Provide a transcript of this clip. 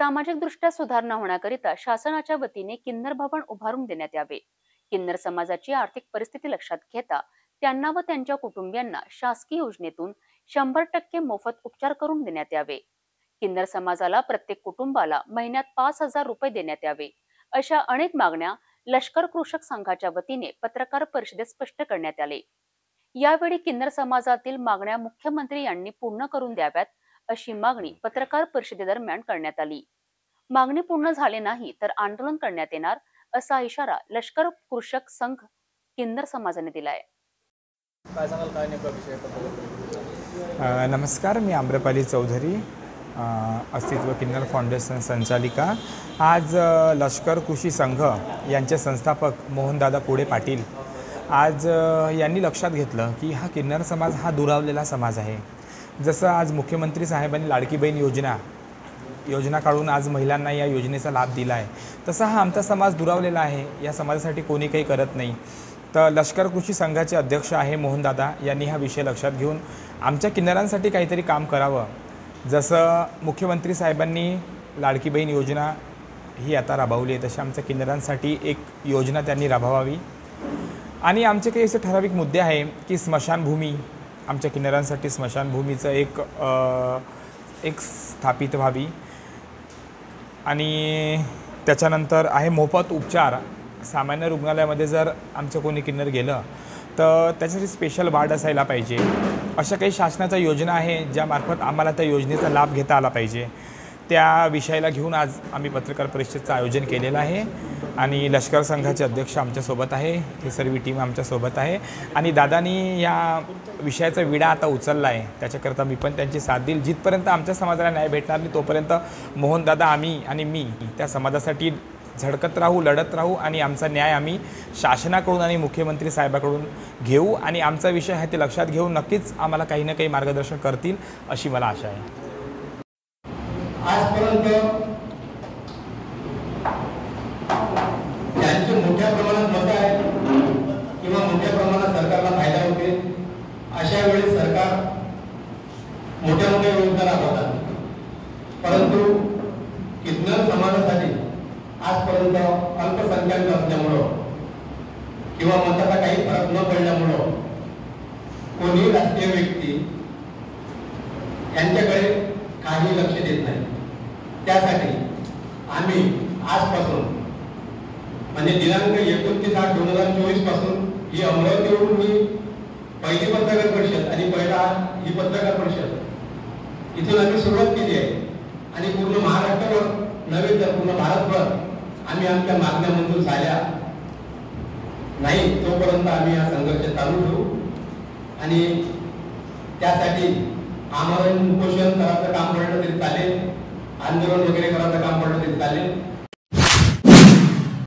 सामाजिकदृष्ट्या सुधारणा होण्याकरिता शासनाच्या वतीने किन्नर भवन उभारून देण्यात यावे। किन्नर समाजाची आर्थिक परिस्थिती लक्षात घेता त्यांना व त्यांच्या कुटुंबियांना शासकीय योजनेतून 100% मोफत उपचार करून देण्यात यावे। किन्नर समाजाला प्रत्येक कुटुंबाला महिन्यात 5,000 रुपये देण्यात यावे, अशा अनेक मागण्या लष्कर कृषक संघाच्या वतीने पत्रकार परिषदेत स्पष्ट करण्यात आले। यावेळी किन्नर समाजातील मागण्या मुख्यमंत्री यांनी पूर्ण करून द्याव्यात, अशी मागणी पत्रकार परिषदेदरम्यान करण्यात आली। मागणी पूर्ण झाली नाही तर आंदोलन करण्यात येणार, असा इशारा लष्कर कृषक संघ किन्नर समाजाने दिलाय। काय सांगाल, काय नेमका विषय? नमस्कार, मी आम्रपाली चौधरी, अस्तित्व किन्नर फाउंडेशन संचालिका। आज लष्कर कृषी संघ यांचे संस्थापक मोहनदादा कोडे पाटील आज यांनी लक्षात घेतलं की हा किन्नर समाज हा दुरावलेला समाज आहे। जसं आज मुख्यमंत्री साहेबांनी लाडकी बहीण योजना काढून आज महिलांना या योजनेचा लाभ दिला आहे, तसा हा आमचा समाज दुरावलेला आहे। या समाजासाठी कोणी काही करत नाही। तर लष्कर कृषी संघाचे अध्यक्ष आहे मोहनदादा यांनी हा विषय लक्षात घेऊन आमच्या किन्नरांसाठी काहीतरी काम करावं। जसं मुख्यमंत्री साहेबांनी लाडकी बहीण योजना ही आता राबवली आहे, तशी आमच्या किन्नरांसाठी एक योजना त्यांनी राबवावी। आणि आमचे काही असे ठराविक मुद्दे आहे की स्मशानभूमी, आमच्या किन्नरांसाठी स्मशानभूमीचं एक स्थापित व्हावी। आणि त्याच्यानंतर आहे मोफत उपचार। सामान्य रुग्णालयामध्ये जर आमचं कोणी किन्नर गेलं तर त्याच्यासाठी स्पेशल वार्ड असायला पाहिजे। अशा काही शासनाच्या योजना आहे ज्यामार्फत आम्हाला त्या योजनेचा लाभ घेता आला पाहिजे। त्या विषयाला घेऊन आज आम्ही पत्रकार परिषदेचं आयोजन केलेलं आहे आणि लष्कर संघाचे अध्यक्ष आमच्यासोबत आहे, ही सर्व टीम आमच्यासोबत आहे आणि दादांनी या विषयाचा विडा आता उचलला आहे। त्याच्याकरता मी पण त्यांची साथ देईल। जिथपर्यंत आमच्या समाजाला न्याय भेटणार नाही तोपर्यंत मोहनदादा, आम्ही आणि मी त्या समाजासाठी झडकत राहू, लढत राहू आणि आमचा न्याय आम्ही शासनाकडून आणि मुख्यमंत्री साहेबाकडून घेऊ आणि आमचा विषय आहे ते लक्षात घेऊन नक्कीच आम्हाला काही ना काही मार्गदर्शन करतील, अशी मला आशा आहे। आजपर्यंत ज्यांचे मोठ्या प्रमाणात मत आहे किंवा मोठ्या प्रमाणात सरकारला फायदा होते, अशा वेळी सरकार मोठ्या योजना राबवतात। परंतु किन्नर समाजासाठी आजपर्यंत अल्पसंख्याक असल्यामुळं किंवा मताचा काही फरक न पडल्यामुळं कोणी राजकीय व्यक्ती यांच्याकडे काही लक्ष देत नाही। त्यासाठी आम्ही आजपासून म्हणजे दिनांक 29/8/2024 पासून ही अमरावतीवरून ही पहिली पत्रकार परिषद आणि ही पत्रकार परिषद इथून आम्ही सुरुवात केली आहे आणि पूर्ण महाराष्ट्रावर नव्हे तर पूर्ण भारतभर आम्ही आमच्या मागण्या मंजूर झाल्या नाही तोपर्यंत आम्ही हा संघर्ष चालू ठेवू आणि त्यासाठी आम्हाला उपोषण करायचं काम पडलं तरी चालेल, आंदोलन वगैरे करायचं काम पडलं तरी चालेल।